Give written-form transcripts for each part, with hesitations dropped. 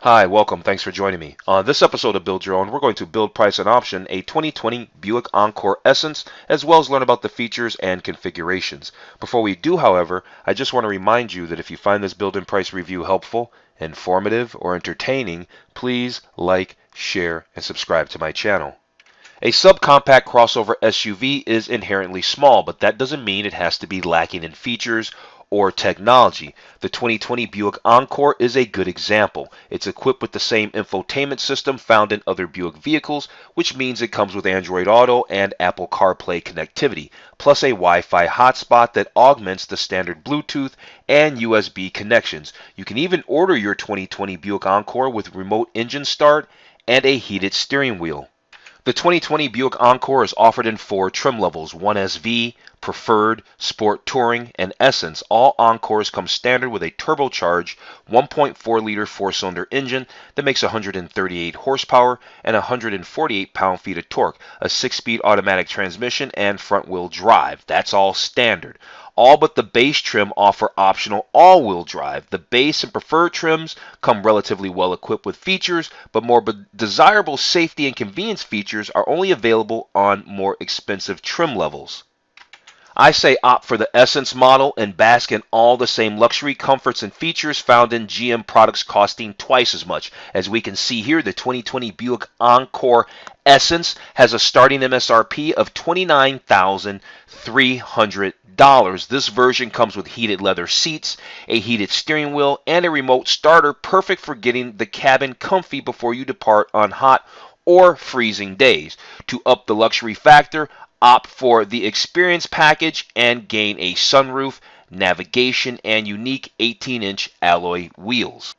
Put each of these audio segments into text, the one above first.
Hi, welcome. Thanks for joining me. On this episode of Build Your Own, we're going to build, price, and option a 2020 Buick Encore Essence, as well as learn about the features and configurations. Before we do, however, I just want to remind you that if you find this build and price review helpful, informative, or entertaining, please like, share, and subscribe to my channel. A subcompact crossover SUV is inherently small, but that doesn't mean it has to be lacking in features or technology. The 2020 Buick Encore is a good example. It's equipped with the same infotainment system found in other Buick vehicles, which means it comes with Android Auto and Apple CarPlay connectivity, plus a Wi-Fi hotspot that augments the standard Bluetooth and USB connections. You can even order your 2020 Buick Encore with remote engine start and a heated steering wheel. The 2020 Buick Encore is offered in 4 trim levels: 1SV, Preferred, Sport Touring, and Essence. All Encores come standard with a turbocharged 1.4-liter 4-cylinder engine that makes 138 horsepower and 148 pound-feet of torque, a 6-speed automatic transmission, and front-wheel drive. That's all standard. All but the base trim offer optional all-wheel drive. The base and preferred trims come relatively well equipped with features, but more desirable safety and convenience features are only available on more expensive trim levels. I say opt for the Essence model and bask in all the same luxury, comforts, and features found in GM products costing twice as much. As we can see here, the 2020 Buick Encore Essence has a starting MSRP of $29,300. This version comes with heated leather seats, a heated steering wheel, and a remote starter, perfect for getting the cabin comfy before you depart on hot or freezing days. To up the luxury factor, opt for the Experience package and gain a sunroof, navigation, and unique 18-inch alloy wheels.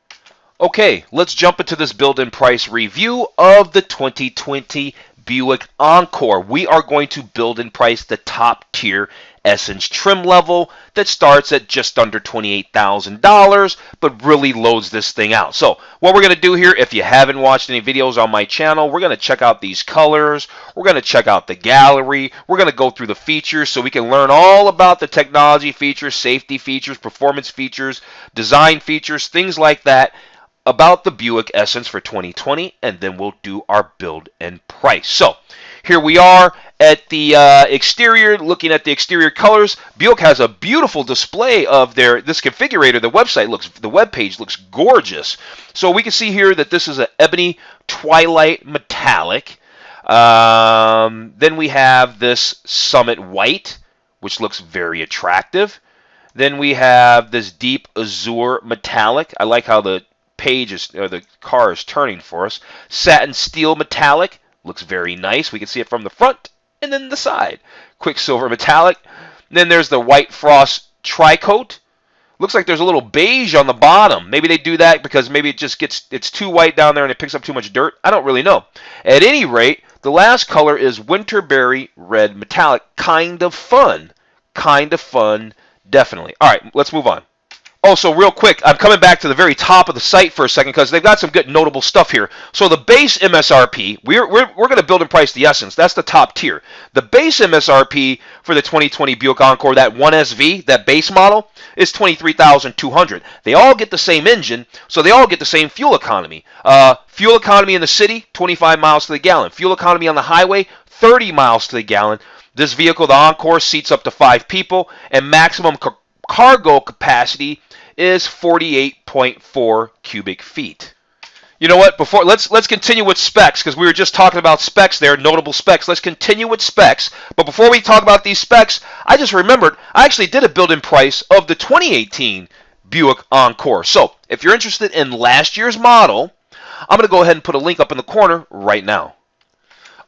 Okay, let's jump into this build and price review of the 2020 Buick Encore. We are going to build and price the top tier Essence trim level that starts at just under $28,000, but really loads this thing out. So what we're going to do here, if you haven't watched any videos on my channel, we're going to check out these colors, we're going to check out the gallery, we're going to go through the features so we can learn all about the technology features, safety features, performance features, design features, things like that about the Buick Essence for 2020, and then we'll do our build and price. So here we are at the exterior, looking at the exterior colors. Buick has a beautiful display of this configurator. The web page looks gorgeous. So we can see here that this is an ebony twilight metallic. Then we have this Summit white, which looks very attractive. Then we have this deep azure metallic. I like how the car is turning for us. Satin steel metallic looks very nice. We can see it from the front and then the side. Quicksilver metallic. Then there's the white frost tri-coat. Looks like there's a little beige on the bottom. Maybe they do that because maybe it's too white down there and it picks up too much dirt. I don't really know. At any rate, the last color is winterberry red metallic. Kind of fun. Definitely. All right, let's move on. Oh, so real quick, I'm coming back to the very top of the site for a second because they've got some good notable stuff here. So the base MSRP, we're going to build and price the Essence. That's the top tier. The base MSRP for the 2020 Buick Encore, that 1SV, that base model, is $23,200. They all get the same engine, so they all get the same fuel economy. Fuel economy in the city, 25 miles to the gallon. Fuel economy on the highway, 30 miles to the gallon. This vehicle, the Encore, seats up to 5 people, and maximum cargo capacity is 48.4 cubic feet. You know what? Let's continue with specs because we were just talking about specs there, notable specs. Let's continue with specs. But before we talk about these specs, I just remembered I actually did a build and price of the 2018 Buick Encore. So if you're interested in last year's model, I'm going to go ahead and put a link up in the corner right now.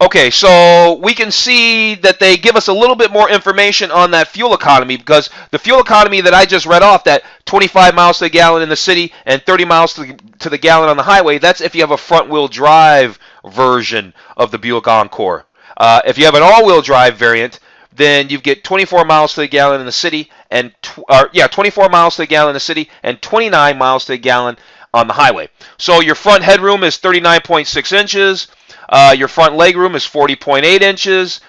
Okay, so we can see that they give us a little bit more information on that fuel economy because the fuel economy that I just read off, that 25 miles to the gallon in the city and 30 miles to the gallon on the highway, that's if you have a front-wheel drive version of the Buick Encore. If you have an all-wheel drive variant, then you get 24 miles to the gallon in the city and 24 miles to the gallon in the city and 29 miles to the gallon on the highway. So your front headroom is 39.6 inches. Your front legroom is 40.8 inches.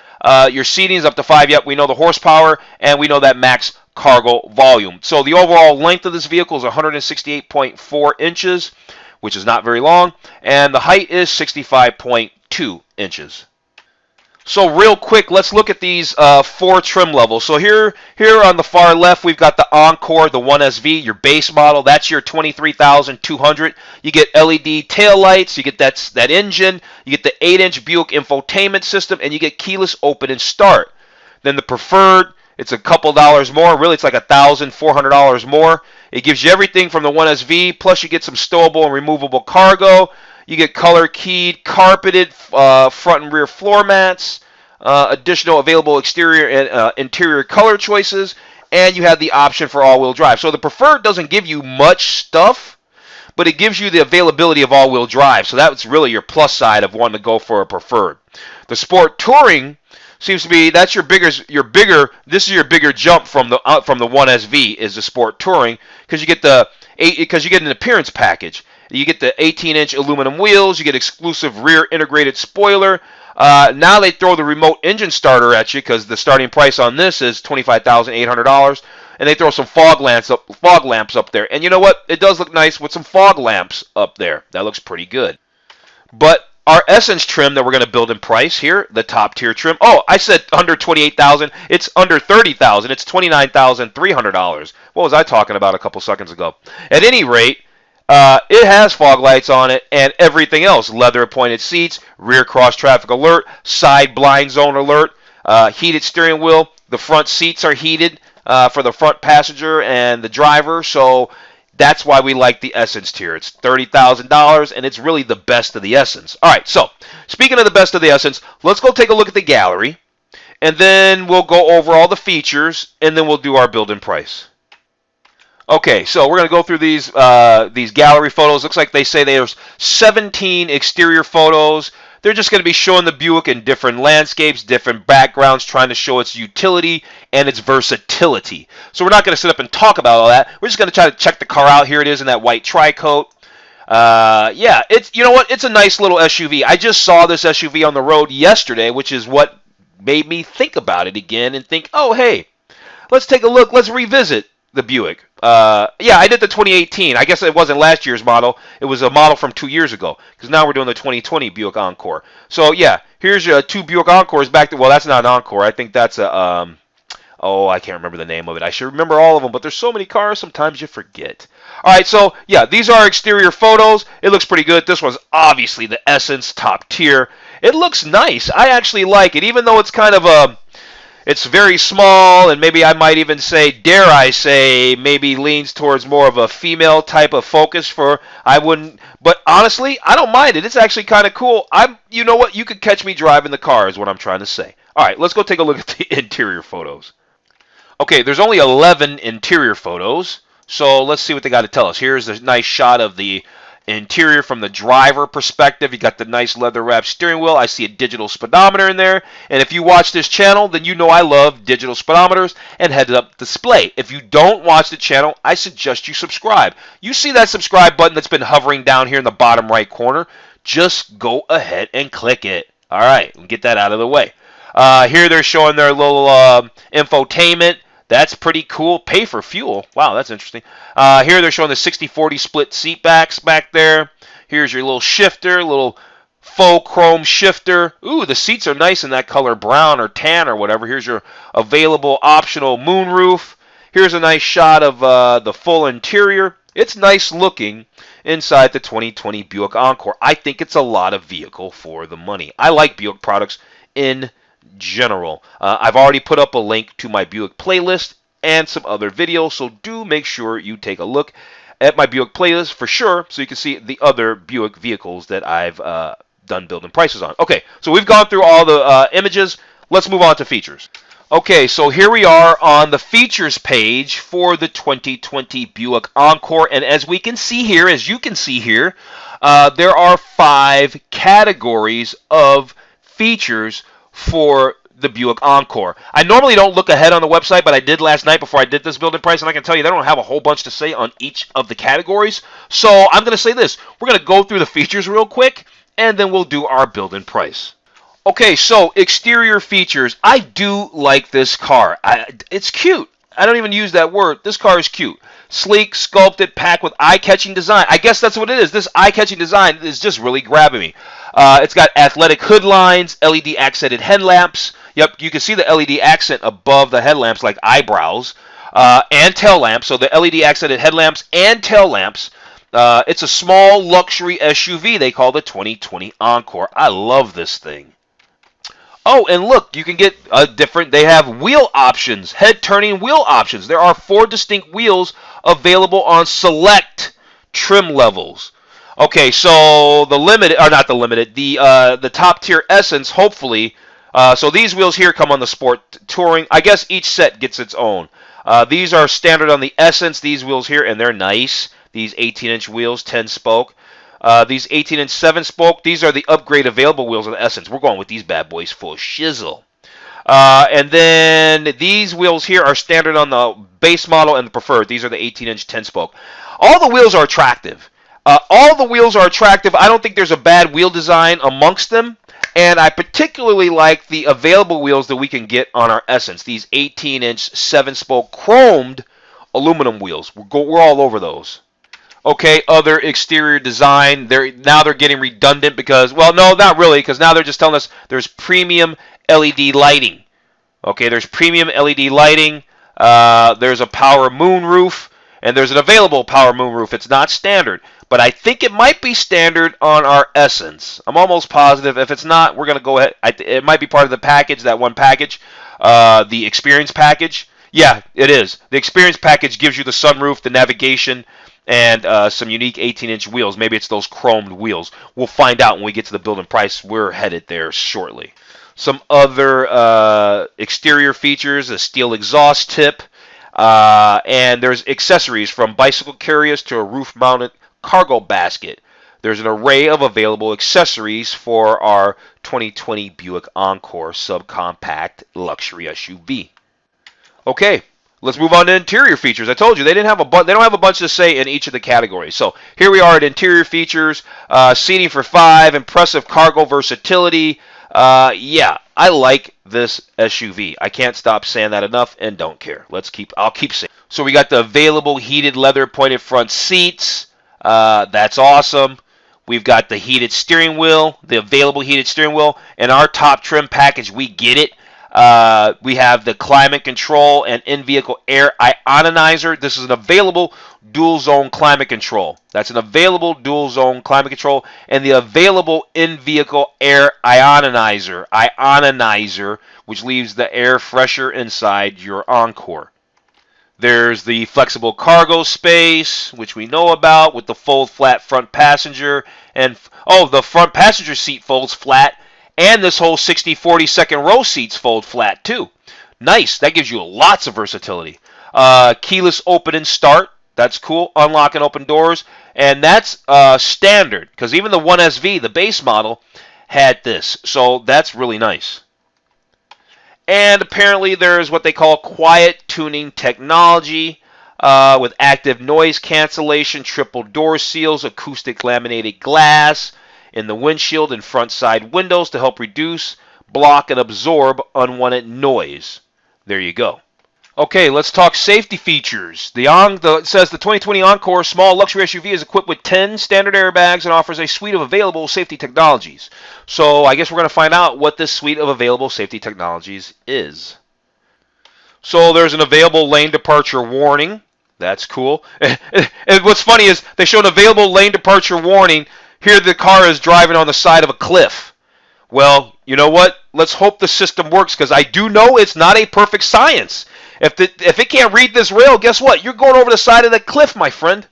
Your seating is up to 5. Yep, we know the horsepower, and we know that max cargo volume. So the overall length of this vehicle is 168.4 inches. which is not very long, and the height is 65.2 inches. So real quick, let's look at these 4 trim levels. So here on the far left, we've got the Encore, the 1SV, your base model. That's your $23,200. You get LED taillights, you get that engine, you get the 8-inch Buick infotainment system, and you get keyless open and start. Then the Preferred, it's a couple dollars more. Really, it's like $1,400 more. It gives you everything from the 1SV, plus you get some stowable and removable cargo. You get color keyed, carpeted front and rear floor mats, additional available exterior and interior color choices, and you have the option for all-wheel drive. So the Preferred doesn't give you much stuff, but it gives you the availability of all-wheel drive. So that's really your plus side of wanting to go for a Preferred. The Sport Touring seems to be this is your bigger jump from the 1SV is the Sport Touring, because you get an appearance package. You get the 18-inch aluminum wheels. You get exclusive rear integrated spoiler. Now they throw the remote engine starter at you, because the starting price on this is $25,800, and they throw some fog lamps up there. And you know what? It does look nice with some fog lamps up there. That looks pretty good. But our Essence trim that we're going to build in price here, the top tier trim. Oh, I said under $28,000. It's under $30,000. It's $29,300. What was I talking about a couple seconds ago? At any rate, it has fog lights on it and everything else. Leather appointed seats, rear cross traffic alert, side blind zone alert, heated steering wheel. The front seats are heated for the front passenger and the driver. So that's why we like the Essence tier. It's $30,000 and it's really the best of the Essence. All right, so speaking of the best of the Essence, let's go take a look at the gallery, and then we'll go over all the features, and then we'll do our build-in price. Okay, so we're going to go through these gallery photos. Looks like they say there's 17 exterior photos. They're just going to be showing the Buick in different landscapes, different backgrounds, trying to show its utility and its versatility. So we're not going to sit up and talk about all that. We're just going to try to check the car out. Here it is in that white tri-coat. Yeah, you know what? It's a nice little SUV. I just saw this SUV on the road yesterday, which is what made me think about it again and think, oh, hey, let's take a look. Let's revisit the Buick. Yeah, I did the 2018. I guess it wasn't last year's model. It was a model from 2 years ago, because now we're doing the 2020 Buick Encore. So yeah, here's your 2 Buick Encores back to, well, that's not an Encore. I think that's a, oh, I can't remember the name of it. I should remember all of them, but there's so many cars, sometimes you forget. All right, so yeah, these are exterior photos. It looks pretty good. This one's obviously the Essence top tier. It looks nice. I actually like it, even though it's kind of a, it's very small, and maybe I might even say, dare I say, maybe leans towards more of a female type of focus for, I wouldn't, but honestly, I don't mind it. It's actually kind of cool. You know what? You could catch me driving the car is what I'm trying to say. All right, let's go take a look at the interior photos. Okay, there's only 11 interior photos, so let's see what they got to tell us. Here's a nice shot of the interior from the driver perspective. You got the nice leather wrapped steering wheel. I see a digital speedometer in there, and if you watch this channel, then you know I love digital speedometers and heads-up display. If you don't watch the channel, I suggest you subscribe. You see that subscribe button that's been hovering down here in the bottom right corner? Just go ahead and click it. All right, get that out of the way. Here they're showing their little infotainment. That's pretty cool. Pay for fuel. Wow, that's interesting. Here they're showing the 60-40 split seat backs back there. Here's your little shifter, little faux chrome shifter. Ooh, the seats are nice in that color, brown or tan or whatever. Here's your available optional moonroof. Here's a nice shot of the full interior. It's nice looking inside the 2020 Buick Encore. I think it's a lot of vehicle for the money. I like Buick products in general. I've already put up a link to my Buick playlist and some other videos, so do make sure you take a look at my Buick playlist for sure, so you can see the other Buick vehicles that I've done building prices on. Okay, so we've gone through all the images. Let's move on to features. Okay, so here we are on the features page for the 2020 Buick Encore, and as we can see here, as you can see here, there are 5 categories of features for the Buick Encore. I normally don't look ahead on the website, but I did last night before I did this building price, and I can tell you they don't have a whole bunch to say on each of the categories. So I'm going to say this. We're going to go through the features real quick, and then we'll do our build-in price. Okay, so exterior features. I do like this car. It's cute. I don't even use that word. This car is cute. Sleek, sculpted, packed with eye-catching design. I guess that's what it is. This eye-catching design is just really grabbing me. It's got athletic hood lines, LED accented headlamps. Yep, you can see the LED accent above the headlamps like eyebrows. And tail lamps. So the LED accented headlamps and tail lamps. It's a small luxury SUV they call the 2020 Encore. I love this thing. Oh, and look, you can get they have wheel options, head-turning wheel options. There are 4 distinct wheels available on select trim levels. Okay, so the limited, or not the limited, the top-tier Essence, hopefully. So these wheels here come on the Sport Touring. I guess each set gets its own. These are standard on the Essence, these wheels here, and they're nice. These 18-inch wheels, 10-spoke. These 18-inch 7-spoke, these are the upgrade available wheels of the Essence. We're going with these bad boys full shizzle. And then these wheels here are standard on the base model and the preferred. These are the 18-inch 10-spoke. All the wheels are attractive. All the wheels are attractive. I don't think there's a bad wheel design amongst them. And I particularly like the available wheels that we can get on our Essence. These 18-inch 7-spoke chromed aluminum wheels. We're all over those. Okay, other exterior design. Now they're getting redundant because, well, no, not really, because now they're just telling us there's premium LED lighting. Okay, there's premium LED lighting. There's a power moonroof, and there's an available power moonroof. It's not standard, but I think it might be standard on our Essence. I'm almost positive. If it's not, we're going to go ahead. It might be part of the package, that one package, the Experience package. Yeah, it is. The Experience package gives you the sunroof, the navigation, and some unique 18-inch wheels. Maybe it's those chromed wheels. We'll find out when we get to the build and price. We're headed there shortly. Some other exterior features, a steel exhaust tip, and there's accessories from bicycle carriers to a roof-mounted cargo basket. There's an array of available accessories for our 2020 Buick Encore subcompact luxury SUV. Okay. Let's move on to interior features. I told you they don't have a bunch to say in each of the categories. So here we are at interior features, seating for 5, impressive cargo versatility. Yeah, I like this SUV. I can't stop saying that enough, and don't care. I'll keep saying. So we got the available heated leather pointed front seats. That's awesome. We've got the heated steering wheel, the available heated steering wheel, and our top trim package. We get it. We have the climate control and in-vehicle air ionizer. This is an available dual-zone climate control. That's an available dual-zone climate control. And the available in-vehicle air ionizer, which leaves the air fresher inside your Encore. There's the flexible cargo space, which we know about, with the fold-flat front passenger. And, the front passenger seat folds flat. And this whole 60-40 second row seats fold flat too. Nice. That gives you lots of versatility. Keyless open and start. That's cool. Unlock and open doors. And that's standard because even the 1SV, the base model, had this. So that's really nice. And apparently there's what they call quiet tuning technology with active noise cancellation, triple door seals, acoustic laminated glass in the windshield and front side windows to help reduce, block, and absorb unwanted noise. There you go. Okay, let's talk safety features. It says the 2020 Encore small luxury SUV is equipped with 10 standard airbags and offers a suite of available safety technologies. So I guess we're going to find out what this suite of available safety technologies is. So there's an available lane departure warning. That's cool. And what's funny is they show an available lane departure warning. Here the car is driving on the side of a cliff. Well, you know what? Let's hope the system works because I do know it's not a perfect science. If it can't read this rail, guess what? You're going over the side of the cliff, my friend.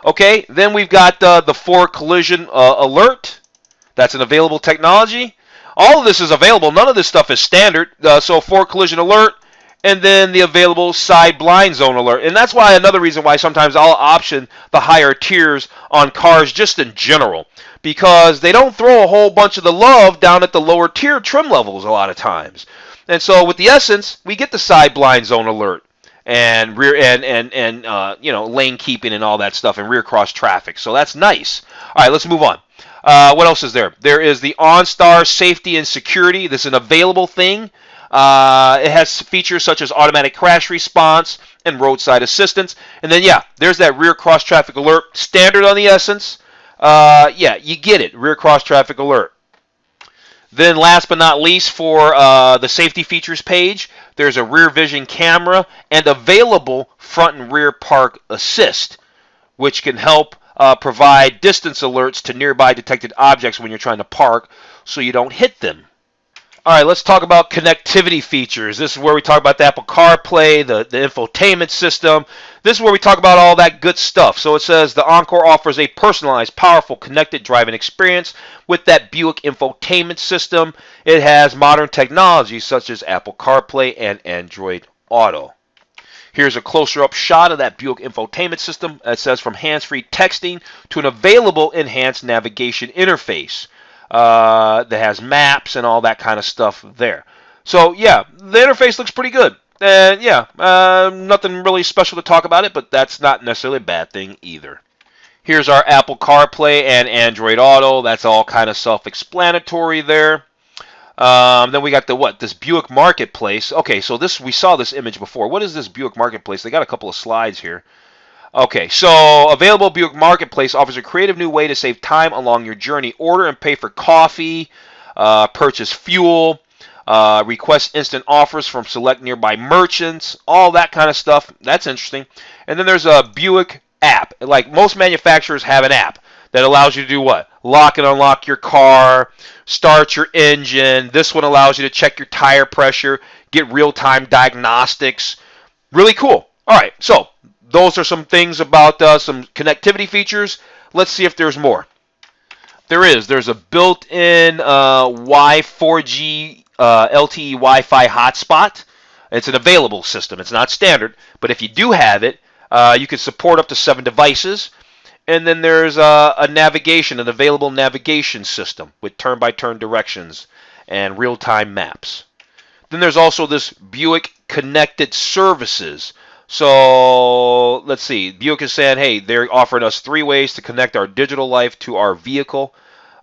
Okay, then we've got the forward collision alert. That's an available technology. All of this is available. None of this stuff is standard. So forward collision alert. And then the available side blind zone alert. And that's why another reason why sometimes I'll option the higher tiers on cars just in general. Because they don't throw a whole bunch of the love down at the lower tier trim levels a lot of times. And so with the Essence, we get the side blind zone alert. And rear lane keeping and all that stuff and rear cross traffic. So that's nice. All right, let's move on. What else is there? There is the OnStar Safety and Security. This is an available thing. It has features such as automatic crash response and roadside assistance. And then, yeah, there's that rear cross traffic alert, standard on the Essence. Yeah, you get it, rear cross traffic alert. Then last but not least, for the safety features page, there's a rear vision camera and available front and rear park assist, which can help provide distance alerts to nearby detected objects when you're trying to park so you don't hit them. All right, let's talk about connectivity features. This is where we talk about the Apple CarPlay, the infotainment system. This is where we talk about all that good stuff. So it says the Encore offers a personalized, powerful, connected driving experience with that Buick infotainment system. It has modern technology such as Apple CarPlay and Android Auto. Here's a closer-up shot of that Buick infotainment system. It says from hands-free texting to an available enhanced navigation interface. That has maps and all that kind of stuff there. So, yeah, the interface looks pretty good. And, yeah, nothing really special to talk about it, but that's not necessarily a bad thing either. Here's our Apple CarPlay and Android Auto. That's all kind of self-explanatory there. Then we got this Buick Marketplace. Okay, so we saw this image before. What is this Buick Marketplace? They got a couple of slides here. Okay, so available Buick Marketplace offers a creative new way to save time along your journey. Order and pay for coffee, purchase fuel, request instant offers from select nearby merchants, all that kind of stuff. That's interesting. And then there's a Buick app. Like most manufacturers have an app that allows you to do what? Lock and unlock your car, start your engine. This one allows you to check your tire pressure, get real-time diagnostics. Really cool. All right, so those are some things about some connectivity features. Let's see if there's more. There's a built-in Y4G LTE Wi-Fi hotspot. It's an available system. It's not standard, but if you do have it, you can support up to 7 devices. And then there's an available navigation system with turn-by-turn directions and real-time maps. Then there's also this Buick Connected Services. So let's see. Buick is saying, hey, they're offering us 3 ways to connect our digital life to our vehicle.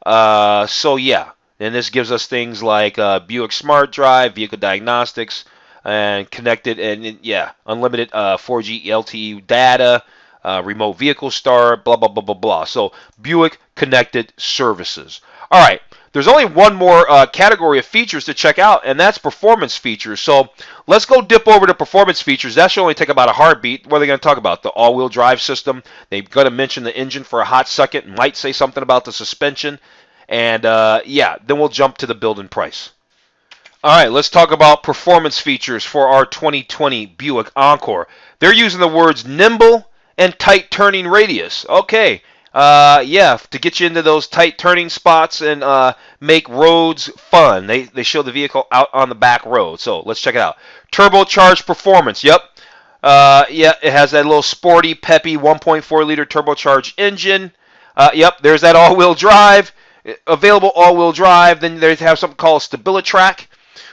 So yeah, and this gives us things like Buick Smart Drive, vehicle diagnostics, and connected, and yeah, unlimited 4G LTE data, remote vehicle start, blah, blah, blah, blah, blah. So Buick Connected Services. All right. There's only one more category of features to check out, and that's performance features. So let's go dip over to performance features. That should only take about a heartbeat. What are they going to talk about? The all-wheel drive system. They're going to mention the engine for a hot second. Might say something about the suspension. And, yeah, then we'll jump to the build and price. All right, let's talk about performance features for our 2020 Buick Encore. They're using the words nimble and tight turning radius. Okay. Yeah, to get you into those tight turning spots and make roads fun. They show the vehicle out on the back road. So let's check it out. Turbocharged performance. Yep. Yeah, it has that little sporty, peppy 1.4 liter turbocharged engine. Yep, there's that all-wheel drive. Available all-wheel drive. Then they have something called StabiliTrack,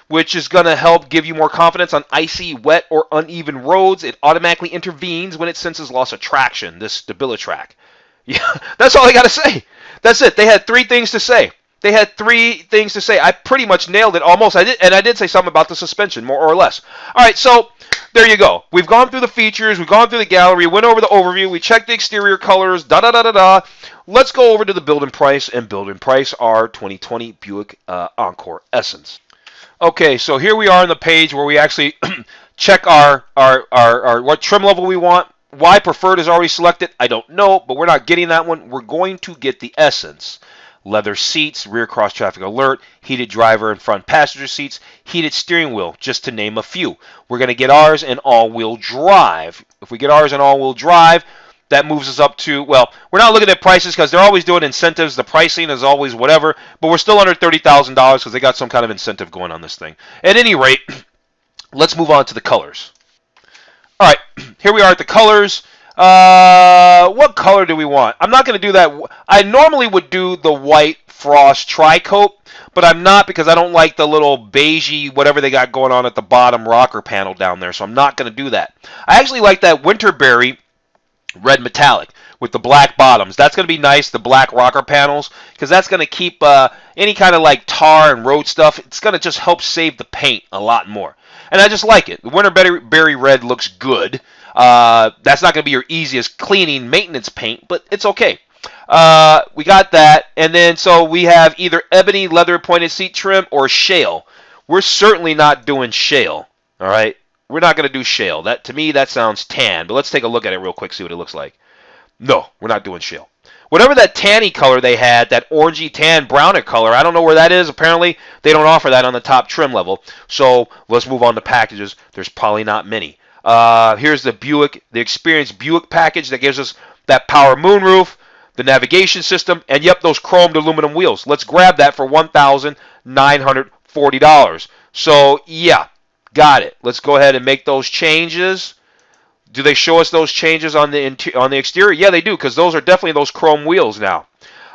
which is going to help give you more confidence on icy, wet, or uneven roads. It automatically intervenes when it senses loss of traction, this StabiliTrack. Yeah, that's all I got to say. That's it. They had 3 things to say. I pretty much nailed it almost. I did say something about the suspension, more or less. All right, so there you go. We've gone through the features. We've gone through the gallery. Went over the overview. We checked the exterior colors. Da-da-da-da-da. Let's go over to the build and price our 2020 Buick Encore Essence. Okay, so here we are on the page where we actually check our what trim level we want. Why preferred is already selected, I don't know, but we're not getting that one. We're going to get the Essence. Leather seats, rear cross traffic alert, heated driver and front passenger seats, heated steering wheel, just to name a few. We're going to get ours in all-wheel drive. If we get ours in all-wheel drive, that moves us up to, well, we're not looking at prices because they're always doing incentives. The pricing is always whatever, but we're still under $30,000 because they got some kind of incentive going on this thing. At any rate, let's move on to the colors. All right, here we are at the colors. What color do we want? I'm not going to do that. I normally would do the white frost tri-coat, but I'm not because I don't like the little beigey whatever they got going on at the bottom rocker panel down there, so I'm not going to do that. I actually like that Winterberry red metallic, with the black bottoms. That's going to be nice, the black rocker panels, because that's going to keep any kind of like tar and road stuff. It's going to just help save the paint a lot more. And I just like it. The Winterberry Red looks good. That's not going to be your easiest cleaning maintenance paint, but it's okay. We got that. And then so we have either ebony leather pointed seat trim or shale. We're certainly not doing shale. All right? We're not going to do shale. That, to me, that sounds tan. But let's take a look at it real quick, see what it looks like. No, we're not doing shale. Whatever that tanny color they had, that orangey tan browner color, I don't know where that is. Apparently, they don't offer that on the top trim level. So let's move on to packages. There's probably not many. Here's the Buick, the Experience Buick package that gives us that power moonroof, the navigation system, and yep, those chromed aluminum wheels. Let's grab that for $1,940. So yeah, got it. Let's go ahead and make those changes. Do they show us those changes on the exterior? Yeah, they do, because those are definitely those chrome wheels now.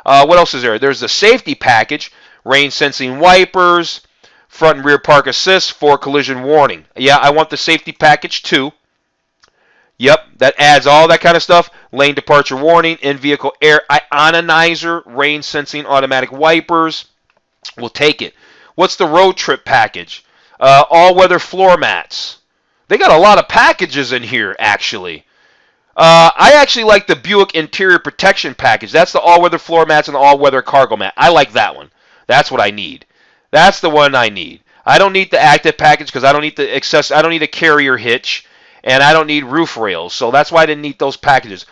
What else is there? There's the safety package, rain sensing wipers, front and rear park assist, for collision warning. Yeah, I want the safety package too. Yep, that adds all that kind of stuff. Lane departure warning, in-vehicle air ionizer, rain sensing automatic wipers. We'll take it. What's the road trip package? All-weather floor mats. They got a lot of packages in here, actually. I actually like the Buick interior protection package. That's the all-weather floor mats and the all-weather cargo mat. I like that one. That's what I need. That's the one I need. I don't need the active package because I don't need the I don't need a carrier hitch, and I don't need roof rails. So that's why I didn't need those packages.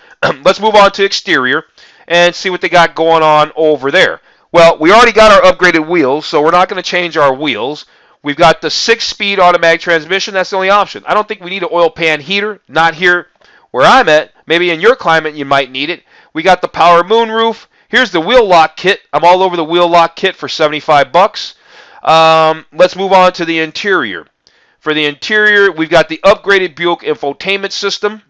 Let's move on to exterior and see what they got going on over there. Well, we already got our upgraded wheels, so we're not going to change our wheels. We've got the 6-speed automatic transmission. That's the only option. I don't think we need an oil pan heater. Not here where I'm at. Maybe in your climate you might need it. We got the power moonroof. Here's the wheel lock kit. I'm all over the wheel lock kit for 75 bucks. Let's move on to the interior. For the interior, we've got the upgraded Buick infotainment system.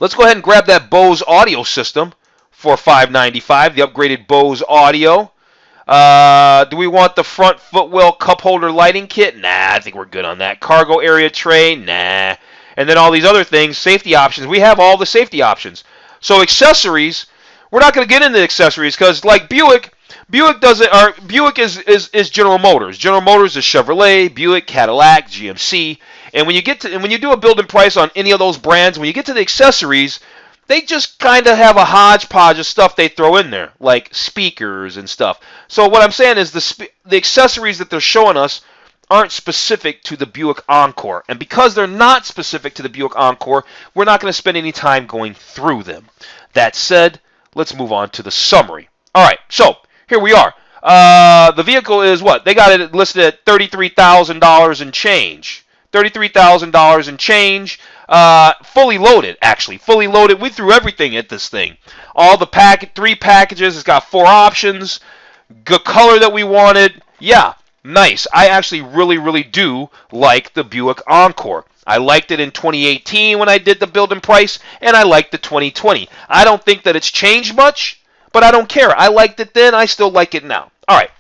Let's go ahead and grab that Bose audio system for $595. The upgraded Bose audio. Do we want the front footwell cup holder lighting kit? Nah, I think we're good on that. Cargo area tray? Nah. And then all these other things, safety options. We have all the safety options. So accessories, we're not going to get into accessories because like Buick is General Motors. General Motors is Chevrolet, Buick, Cadillac, GMC. And when you do a build-in price on any of those brands, when you get to the accessories, they just kind of have a hodgepodge of stuff they throw in there, like speakers and stuff. So what I'm saying is the accessories that they're showing us aren't specific to the Buick Encore. And because they're not specific to the Buick Encore, we're not going to spend any time going through them. That said, let's move on to the summary. All right, so here we are. The vehicle is what? They got it listed at $33,000 and change. $33,000 and change. Fully loaded, actually. Fully loaded. We threw everything at this thing. All the 3 packages. It's got 4 options. Good color that we wanted. Yeah, nice. I actually really, really do like the Buick Encore. I liked it in 2018 when I did the build and price, and I liked the 2020. I don't think that it's changed much, but I don't care. I liked it then. I still like it now. All right.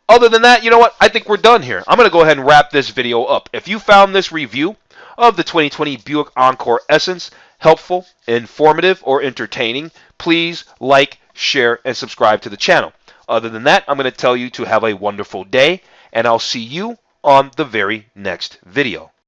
Other than that, you know what? I think we're done here. I'm going to go ahead and wrap this video up. If you found this review of the 2020 Buick Encore Essence helpful, informative, or entertaining, please like, share, and subscribe to the channel. Other than that, I'm going to tell you to have a wonderful day, and I'll see you on the very next video.